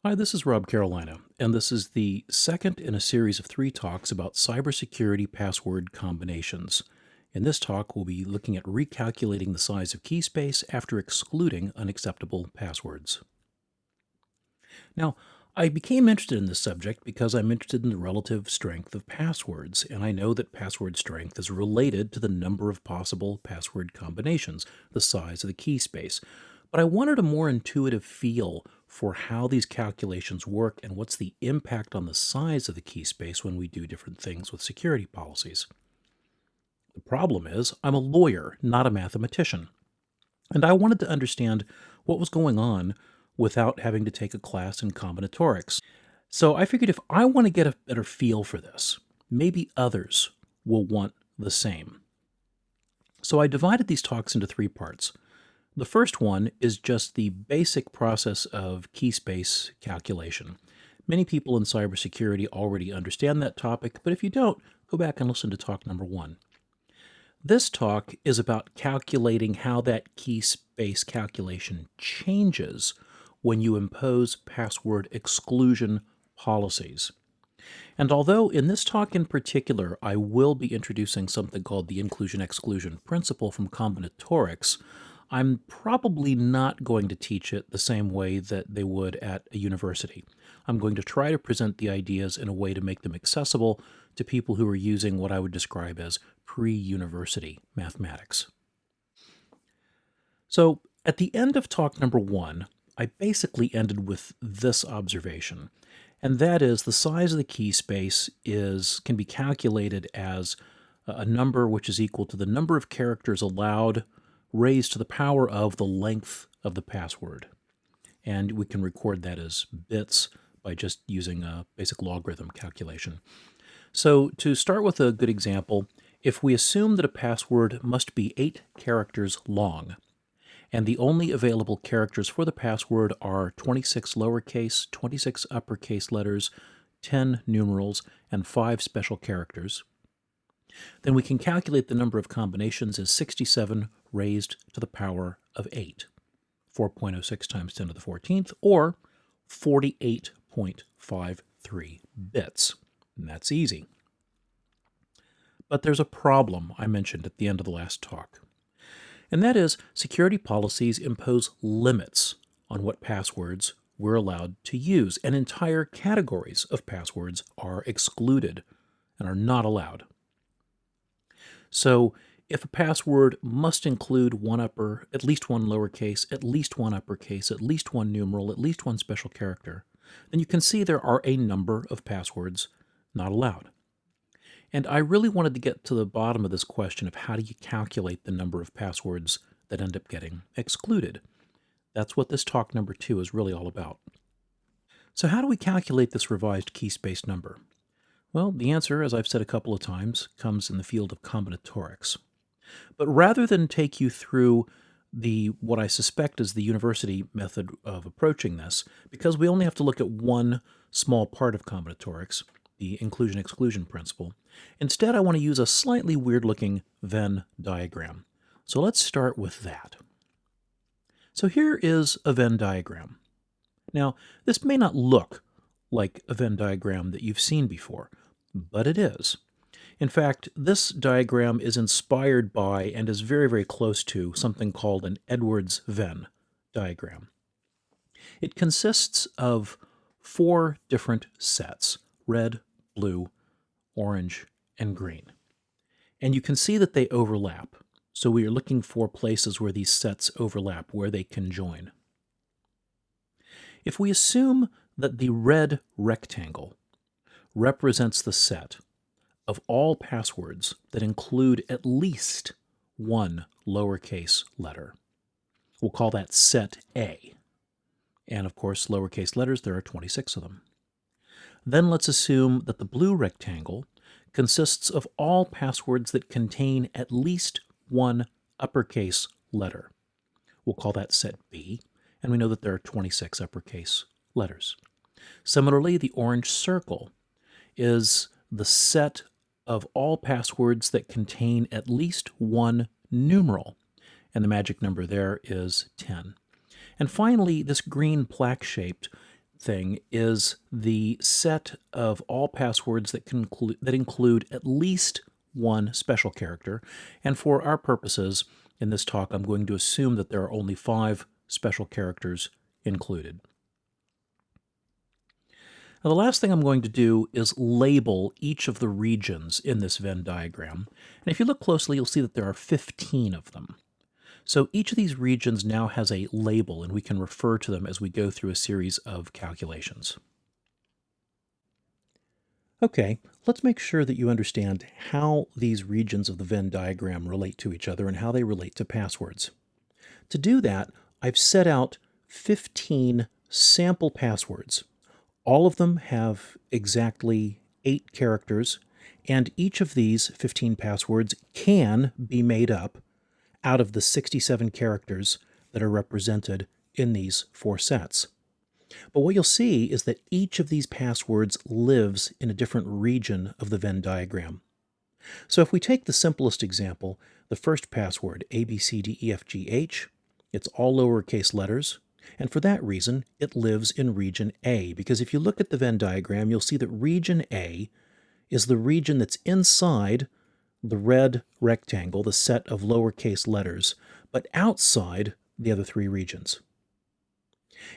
Hi, this is Rob Carolina, and this is the second in a series of three talks about cybersecurity password combinations. In this talk, we'll be looking at recalculating the size of key space after excluding unacceptable passwords. Now, I became interested in this subject because I'm interested in the relative strength of passwords, and I know that password strength is related to the number of possible password combinations, the size of the key space. But I wanted a more intuitive feel for how these calculations work and what's the impact on the size of the key space when we do different things with security policies. The problem is, I'm a lawyer, not a mathematician, and I wanted to understand what was going on without having to take a class in combinatorics. So I figured if I want to get a better feel for this, maybe others will want the same. So I divided these talks into three parts. The first one is just the basic process of key space calculation. Many people in cybersecurity already understand that topic, but if you don't, go back and listen to talk number one. This talk is about calculating how that key space calculation changes when you impose password exclusion policies. And although in this talk in particular, I will be introducing something called the inclusion-exclusion principle from combinatorics, I'm probably not going to teach it the same way that they would at a university. I'm going to try to present the ideas in a way to make them accessible to people who are using what I would describe as pre-university mathematics. So at the end of talk number one, I basically ended with this observation, and that is the size of the key space can be calculated as a number which is equal to the number of characters allowed raised to the power of the length of the password. And we can record that as bits by just using a basic logarithm calculation. So to start with a good example, if we assume that a password must be 8 characters long, and the only available characters for the password are 26 lowercase, 26 uppercase letters, 10 numerals, and 5 special characters, then we can calculate the number of combinations as 67 raised to the power of 8, 4.06 times 10 to the 14th, or 48.53 bits. And that's easy. But there's a problem I mentioned at the end of the last talk. And that is, security policies impose limits on what passwords we're allowed to use, and entire categories of passwords are excluded and are not allowed. So if a password must include at least one lowercase, at least one uppercase, at least one numeral, at least one special character, then you can see there are a number of passwords not allowed. And I really wanted to get to the bottom of this question of how do you calculate the number of passwords that end up getting excluded. That's what this talk number two is really all about. So how do we calculate this revised key space number? Well, the answer, as I've said a couple of times, comes in the field of combinatorics. But rather than take you through what I suspect is the university method of approaching this, because we only have to look at one small part of combinatorics, the inclusion-exclusion principle, instead I want to use a slightly weird-looking Venn diagram. So let's start with that. So here is a Venn diagram. Now, this may not look like a Venn diagram that you've seen before, but it is. In fact, this diagram is inspired by and is very, very close to something called an Edwards-Venn diagram. It consists of 4 different sets: red, blue, orange, and green. And you can see that they overlap. So we are looking for places where these sets overlap, where they can join. If we assume that the red rectangle represents the set of all passwords that include at least one lowercase letter, we'll call that set A. And of course, lowercase letters, there are 26 of them. Then let's assume that the blue rectangle consists of all passwords that contain at least one uppercase letter. We'll call that set B, and we know that there are 26 uppercase letters. Similarly, the orange circle is the set of all passwords that contain at least one numeral, and the magic number there is 10. And finally, this green plaque-shaped thing is the set of all passwords that include at least one special character. And for our purposes in this talk, I'm going to assume that there are only 5 special characters included. Now, the last thing I'm going to do is label each of the regions in this Venn diagram. And if you look closely, you'll see that there are 15 of them. So each of these regions now has a label, and we can refer to them as we go through a series of calculations. Okay, let's make sure that you understand how these regions of the Venn diagram relate to each other and how they relate to passwords. To do that, I've set out 15 sample passwords. All of them have exactly 8 characters, and each of these 15 passwords can be made up out of the 67 characters that are represented in these 4 sets. But what you'll see is that each of these passwords lives in a different region of the Venn diagram. So if we take the simplest example, the first password, ABCDEFGH, it's all lowercase letters, and for that reason, it lives in region A, because if you look at the Venn diagram, you'll see that region A is the region that's inside the red rectangle, the set of lowercase letters, but outside the other 3 regions.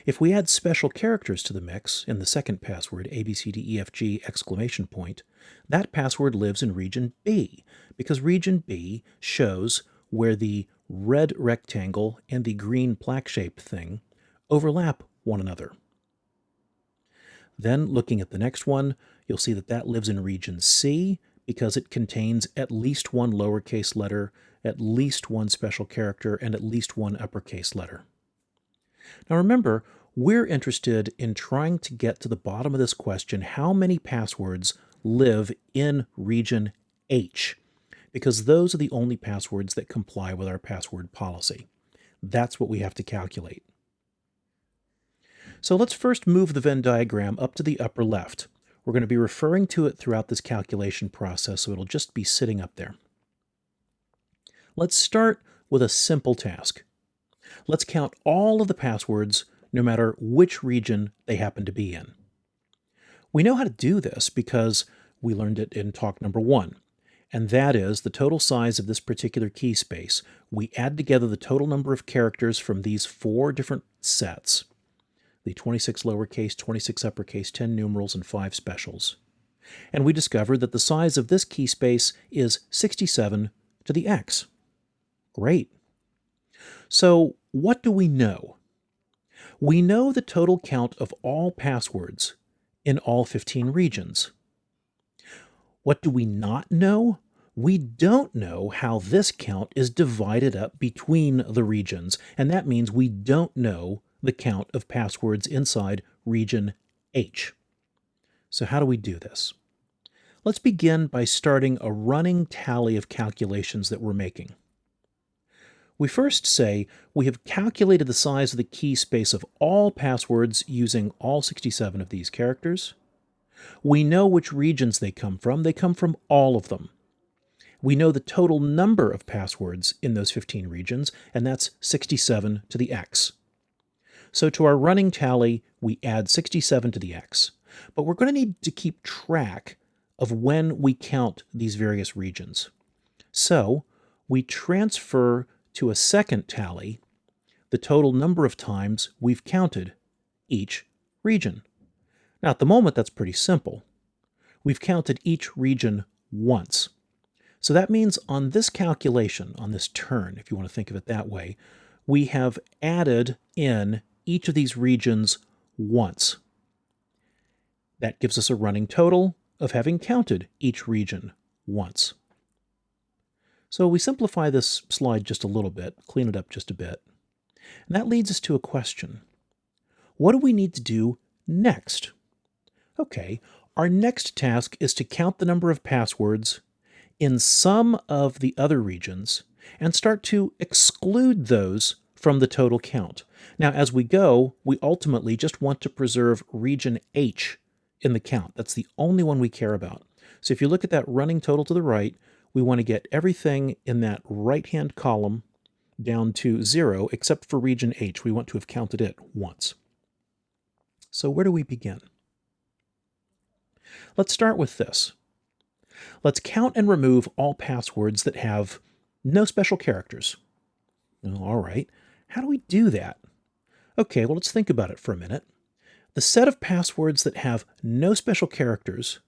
If we add special characters to the mix in the second password, ABCDEFG!, that password lives in region B, because region B shows where the red rectangle and the green plaque-shaped thing overlap one another. Then, looking at the next one, you'll see that that lives in region C, because it contains at least 1 lowercase letter, at least 1 special character, and at least 1 uppercase letter. Now remember, we're interested in trying to get to the bottom of this question, how many passwords live in region H, because those are the only passwords that comply with our password policy. That's what we have to calculate. So let's first move the Venn diagram up to the upper left. We're going to be referring to it throughout this calculation process, so it'll just be sitting up there. Let's start with a simple task. Let's count all of the passwords, no matter which region they happen to be in. We know how to do this because we learned it in talk number 1, and that is the total size of this particular key space. We add together the total number of characters from these 4 different sets, the 26 lowercase, 26 uppercase, 10 numerals, and 5 specials. And we discovered that the size of this key space is 67 to the x. Great. So what do we know? We know the total count of all passwords in all 15 regions. What do we not know? We don't know how this count is divided up between the regions, and that means we don't know the count of passwords inside region H. So how do we do this? Let's begin by starting a running tally of calculations that we're making. We first say we have calculated the size of the key space of all passwords using all 67 of these characters. We know which regions they come from. They come from all of them. We know the total number of passwords in those 15 regions, and that's 67 to the x. So to our running tally, we add 67 to the x. But we're going to need to keep track of when we count these various regions. So we transfer to a second tally the total number of times we've counted each region. Now at the moment that's pretty simple. We've counted each region once. So that means on this calculation, on this turn, if you want to think of it that way, we have added in each of these regions once. That gives us a running total of having counted each region once. So we simplify this slide just a little bit, clean it up just a bit. And that leads us to a question. What do we need to do next? Okay, our next task is to count the number of passwords in some of the other regions and start to exclude those from the total count. Now, as we go, we ultimately just want to preserve region H in the count. That's the only one we care about. So if you look at that running total to the right, we want to get everything in that right-hand column down to 0, except for region H. We want to have counted it once. So where do we begin? Let's start with this. Let's count and remove all passwords that have no special characters. All right, how do we do that? Okay, well, let's think about it for a minute. The set of passwords that have no special characters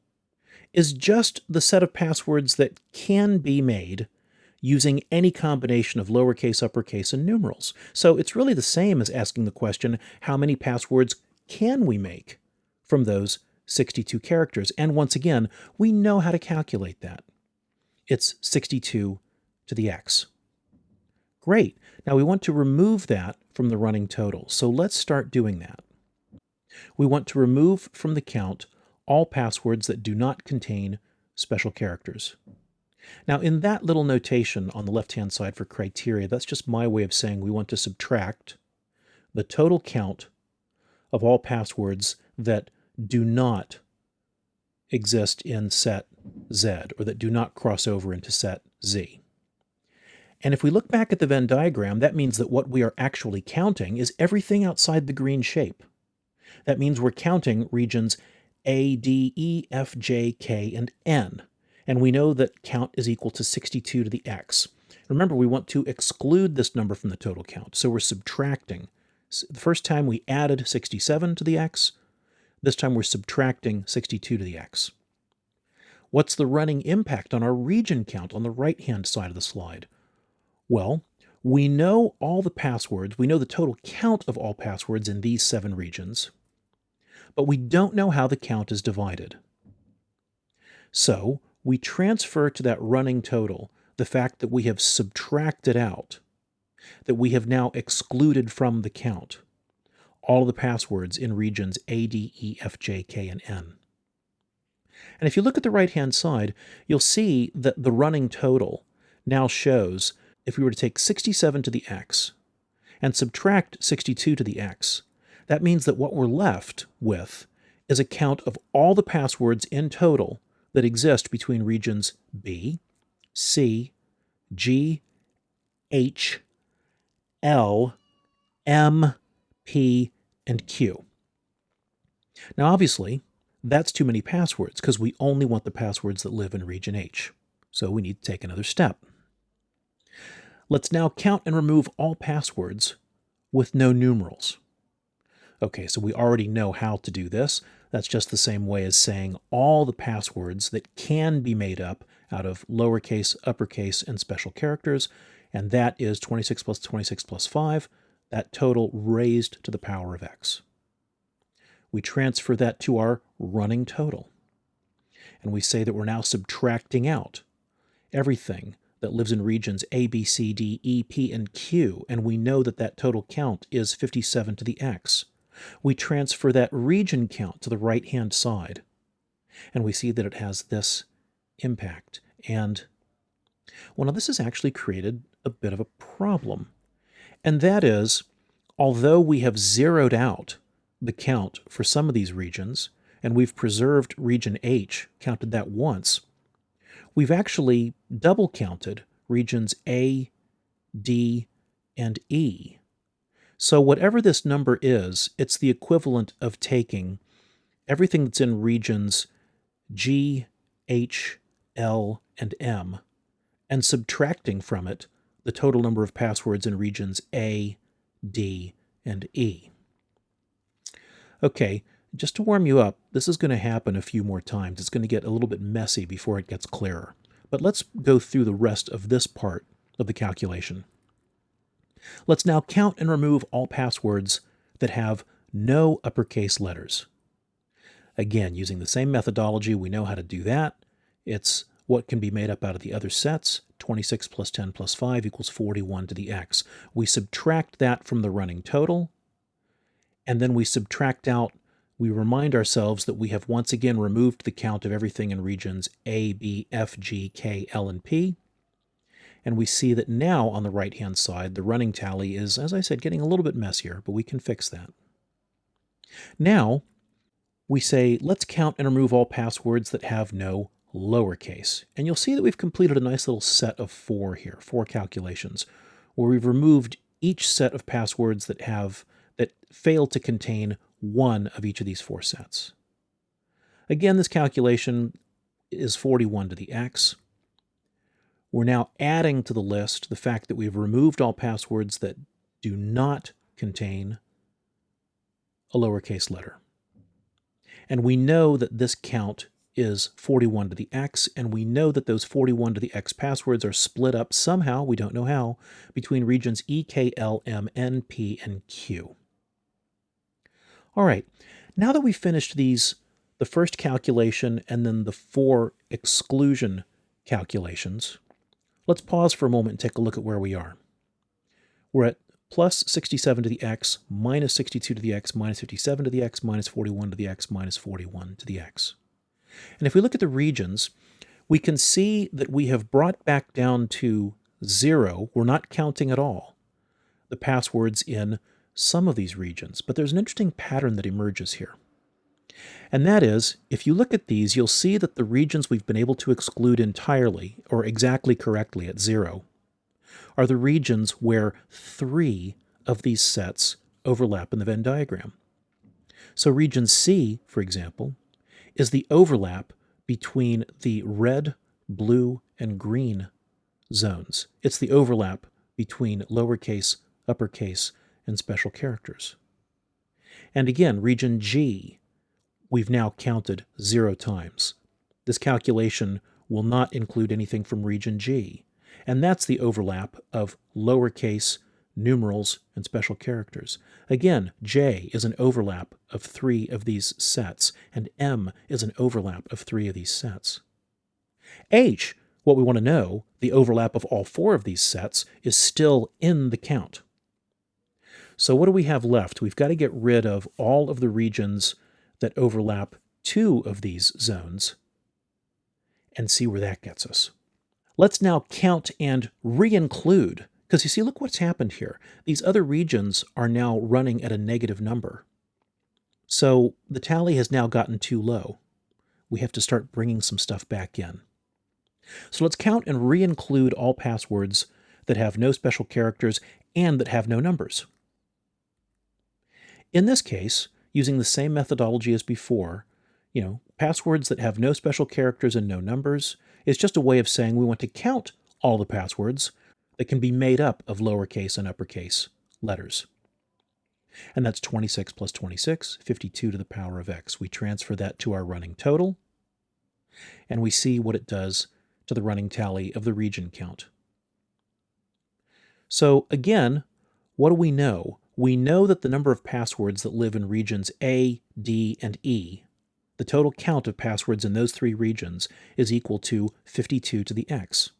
is just the set of passwords that can be made using any combination of lowercase, uppercase, and numerals. So it's really the same as asking the question, how many passwords can we make from those 62 characters? And once again, we know how to calculate that. It's 62 to the x. Great. Now we want to remove that from the running total. So let's start doing that. We want to remove from the count all passwords that do not contain special characters. Now, in that little notation on the left-hand side for criteria, that's just my way of saying we want to subtract the total count of all passwords that do not exist in set Z, or that do not cross over into set Z. And if we look back at the Venn diagram, that means that what we are actually counting is everything outside the green shape. That means we're counting regions A, D, E, F, J, K, and N. And we know that count is equal to 62 to the x. Remember, we want to exclude this number from the total count, so we're subtracting. The first time we added 67 to the x. This time we're subtracting 62 to the x. What's the running impact on our region count on the right-hand side of the slide? Well, we know all the passwords, we know the total count of all passwords in these 7 regions, but we don't know how the count is divided. So we transfer to that running total the fact that we have subtracted out, that we have now excluded from the count, all of the passwords in regions A, D, E, F, J, K, and N. And if you look at the right-hand side, you'll see that the running total now shows, if we were to take 67 to the x and subtract 62 to the x, that means that what we're left with is a count of all the passwords in total that exist between regions B, C, G, H, L, M, P, and Q. Now, obviously, that's too many passwords because we only want the passwords that live in region H. So we need to take another step. Let's now count and remove all passwords with no numerals. Okay, so we already know how to do this. That's just the same way as saying all the passwords that can be made up out of lowercase, uppercase, and special characters, and that is 26 plus 26 plus 5, that total raised to the power of x. We transfer that to our running total, and we say that we're now subtracting out everything that lives in regions A, B, C, D, E, P, and Q, and we know that that total count is 57 to the x. We transfer that region count to the right-hand side, and we see that it has this impact. And, well, now this has actually created a bit of a problem. And that is, although we have zeroed out the count for some of these regions, and we've preserved region H, counted that once, we've actually double counted regions A, D, and E. So whatever this number is, it's the equivalent of taking everything that's in regions G, H, L, and M, and subtracting from it the total number of passwords in regions A, D, and E. Okay, just to warm you up, this is going to happen a few more times. It's going to get a little bit messy before it gets clearer. But let's go through the rest of this part of the calculation. Let's now count and remove all passwords that have no uppercase letters. Again, using the same methodology, we know how to do that. It's what can be made up out of the other sets. 26 plus 10 plus 5 equals 41 to the x. We subtract that from the running total, and then we subtract out, we remind ourselves that we have once again removed the count of everything in regions A, B, F, G, K, L, and P. And we see that now on the right-hand side, the running tally is, as I said, getting a little bit messier, but we can fix that. Now, we say, let's count and remove all passwords that have no lowercase. And you'll see that we've completed a nice little set of 4 here, 4 calculations, where we've removed each set of passwords that fail to contain one of each of these four sets. Again, this calculation is 41 to the x. We're now adding to the list the fact that we've removed all passwords that do not contain a lowercase letter. And we know that this count is 41 to the x, and we know that those 41 to the x passwords are split up somehow, we don't know how, between regions E, K, L, M, N, P, and Q. All right, now that we've finished these, the first calculation and then the four exclusion calculations, let's pause for a moment and take a look at where we are. We're at plus 67 to the x, minus 62 to the x, minus 57 to the x, minus 41 to the x, minus 41 to the x. And if we look at the regions, we can see that we have brought back down to 0. We're not counting at all the passwords in some of these regions, but there's an interesting pattern that emerges here. And that is, if you look at these, you'll see that the regions we've been able to exclude entirely, or exactly correctly at 0, are the regions where 3 of these sets overlap in the Venn diagram. So region C, for example, is the overlap between the red, blue, and green zones. It's the overlap between lowercase, uppercase, and special characters. And again, region G, we've now counted 0 times. This calculation will not include anything from region G, and that's the overlap of lowercase, numerals, and special characters. Again, J is an overlap of 3 of these sets, and M is an overlap of 3 of these sets. H, what we want to know, the overlap of all 4 of these sets, is still in the count. So what do we have left? We've got to get rid of all of the regions that overlap 2 of these zones and see where that gets us. Let's now count and re-include, because you see, look what's happened here. These other regions are now running at a negative number. So the tally has now gotten too low. We have to start bringing some stuff back in. So let's count and re-include all passwords that have no special characters and that have no numbers. In this case, using the same methodology as before, passwords that have no special characters and no numbers is just a way of saying we want to count all the passwords that can be made up of lowercase and uppercase letters. And that's 26 plus 26, 52 to the power of x. We transfer that to our running total, and we see what it does to the running tally of the region count. So again, what do we know? We know that the number of passwords that live in regions A, D, and E, the total count of passwords in those 3 regions, is equal to 52 to the x.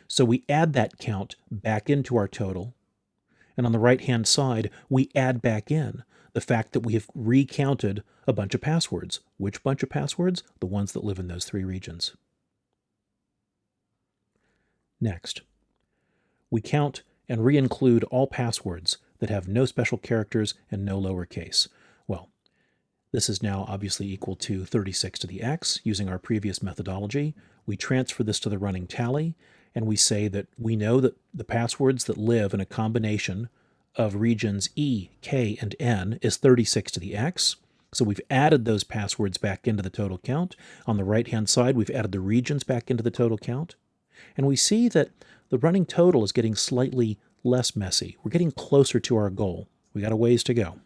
So we add that count back into our total, and on the right-hand side, we add back in the fact that we have recounted a bunch of passwords. Which bunch of passwords? The ones that live in those 3 regions. Next, we count and re-include all passwords that have no special characters and no lowercase. Well, this is now obviously equal to 36 to the x using our previous methodology. We transfer this to the running tally, and we say that we know that the passwords that live in a combination of regions E, K, and N is 36 to the x. So we've added those passwords back into the total count. On the right-hand side, we've added the regions back into the total count. And we see that the running total is getting slightly less messy. We're getting closer to our goal. We got a ways to go.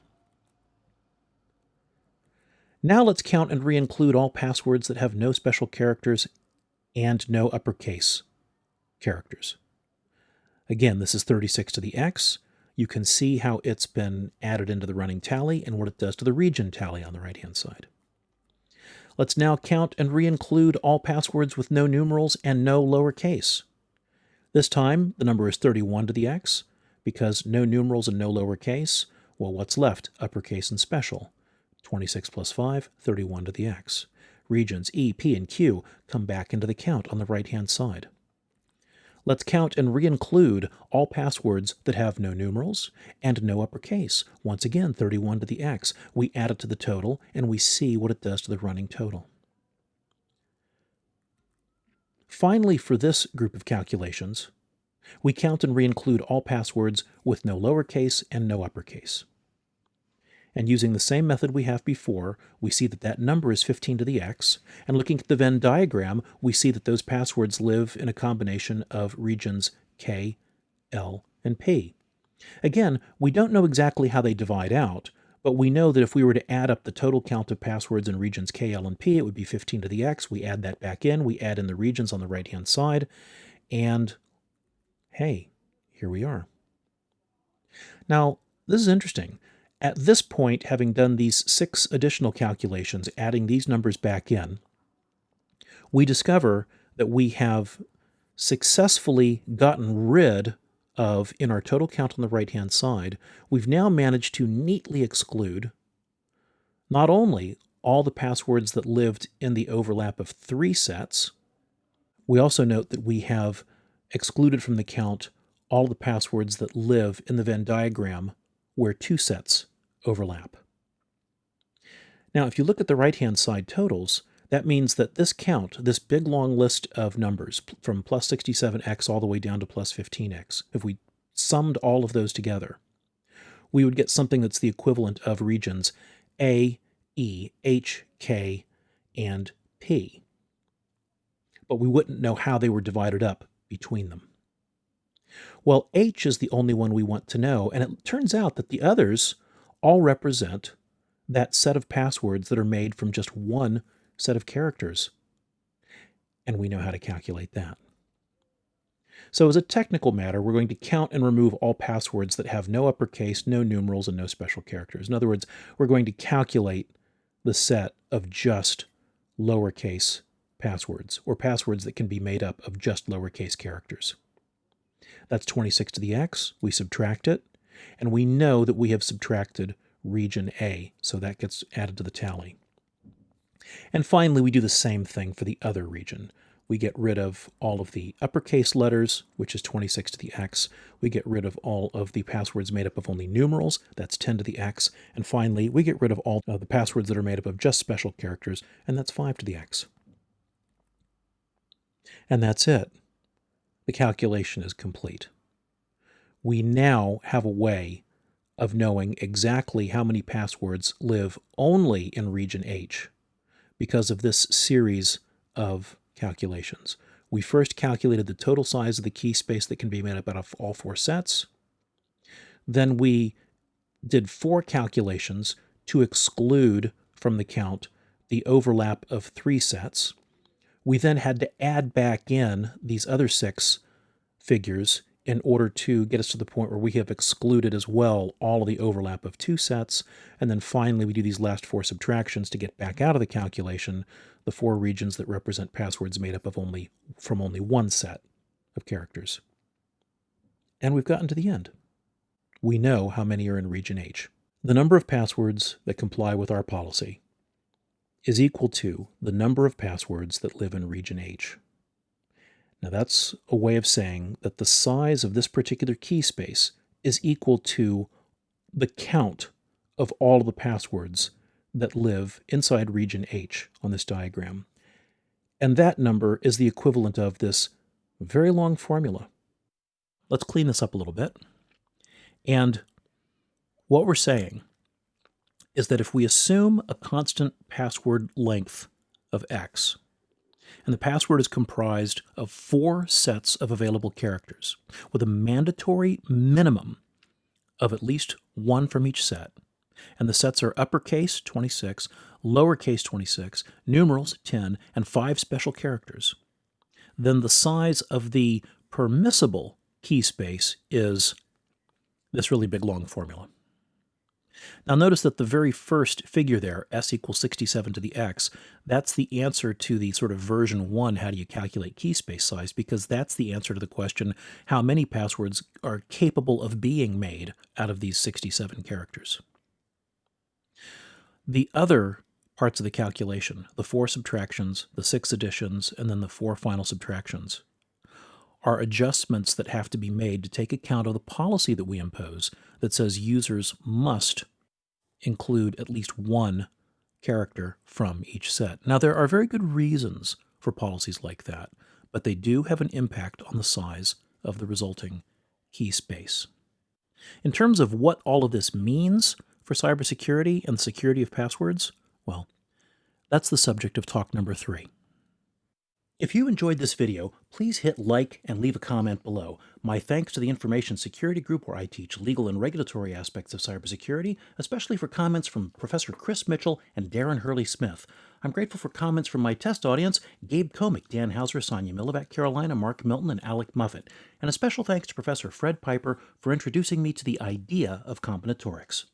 Now let's count and re-include all passwords that have no special characters and no uppercase characters. Again, this is 36 to the x. You can see how it's been added into the running tally and what it does to the region tally on the right-hand side. Let's now count and re-include all passwords with no numerals and no lowercase. This time, the number is 31 to the x, because no numerals and no lowercase. Well, what's left? Uppercase and special. 26 plus 5, 31 to the x. Regions E, P, and Q come back into the count on the right-hand side. Let's count and re-include all passwords that have no numerals and no uppercase. Once again, 31 to the x. We add it to the total, and we see what it does to the running total. Finally, for this group of calculations, we count and re-include all passwords with no lowercase and no uppercase. And using the same method we have before, we see that that number is 15 to the x. And looking at the Venn diagram, we see that those passwords live in a combination of regions k, l, and p. Again, we don't know exactly how they divide out, but we know that if we were to add up the total count of passwords in regions k, l, and p, it would be 15 to the x. We add that back in, we add in the regions on the right-hand side, and hey, here we are. Now, this is interesting. At this point, having done these 6 additional calculations, adding these numbers back in, we discover that we have successfully gotten rid of, in our total count on the right-hand side, we've now managed to neatly exclude not only all the passwords that lived in the overlap of 3 sets, we also note that we have excluded from the count all the passwords that live in the Venn diagram where 2 sets overlap. Now, if you look at the right-hand side totals, that means that this count, this big long list of numbers, from plus 67x all the way down to plus 15x, if we summed all of those together, we would get something that's the equivalent of regions A, E, H, K, and P. But we wouldn't know how they were divided up between them. Well, H is the only one we want to know, and it turns out that the others all represent that set of passwords that are made from just one set of characters. And we know how to calculate that. So as a technical matter, we're going to count and remove all passwords that have no uppercase, no numerals, and no special characters. In other words, we're going to calculate the set of just lowercase passwords, or passwords that can be made up of just lowercase characters. That's 26 to the x. We subtract it, and we know that we have subtracted region A, so that gets added to the tally. And finally, we do the same thing for the other region. We get rid of all of the uppercase letters, which is 26 to the x. We get rid of all of the passwords made up of only numerals, that's 10 to the x. And finally, we get rid of all of the passwords that are made up of just special characters, and that's 5 to the x. And that's it. The calculation is complete. We now have a way of knowing exactly how many passwords live only in region H because of this series of calculations. We first calculated the total size of the key space that can be made up out of all 4 sets. Then we did 4 calculations to exclude from the count the overlap of 3 sets. We then had to add back in these other 6 figures in order to get us to the point where we have excluded as well all of the overlap of 2 sets. And then finally, we do these last 4 subtractions to get back out of the calculation the 4 regions that represent passwords made up of only 1 set of characters. And we've gotten to the end. We know how many are in region H. The number of passwords that comply with our policy is equal to the number of passwords that live in region H. Now that's a way of saying that the size of this particular key space is equal to the count of all of the passwords that live inside region H on this diagram. And that number is the equivalent of this very long formula. Let's clean this up a little bit. And what we're saying is that if we assume a constant password length of x, and the password is comprised of 4 sets of available characters, with a mandatory minimum of at least 1 from each set, and the sets are uppercase 26, lowercase 26, numerals 10, and 5 special characters, then the size of the permissible key space is this really big long formula. Now notice that the very first figure there, s equals 67 to the x, that's the answer to the sort of version 1, how do you calculate key space size, because that's the answer to the question, how many passwords are capable of being made out of these 67 characters. The other parts of the calculation, the 4 subtractions, the 6 additions, and then the 4 final subtractions, are adjustments that have to be made to take account of the policy that we impose that says users must include at least 1 character from each set. Now, there are very good reasons for policies like that, but they do have an impact on the size of the resulting key space. In terms of what all of this means for cybersecurity and the security of passwords? Well, that's the subject of talk number 3. If you enjoyed this video, please hit like and leave a comment below. My thanks to the Information Security Group, where I teach legal and regulatory aspects of cybersecurity, especially for comments from Professor Chris Mitchell and Darren Hurley-Smith. I'm grateful for comments from my test audience, Gabe Komick, Dan Hauser, Sonia Millivac, Carolina, Mark Milton, and Alec Muffett. And a special thanks to Professor Fred Piper for introducing me to the idea of combinatorics.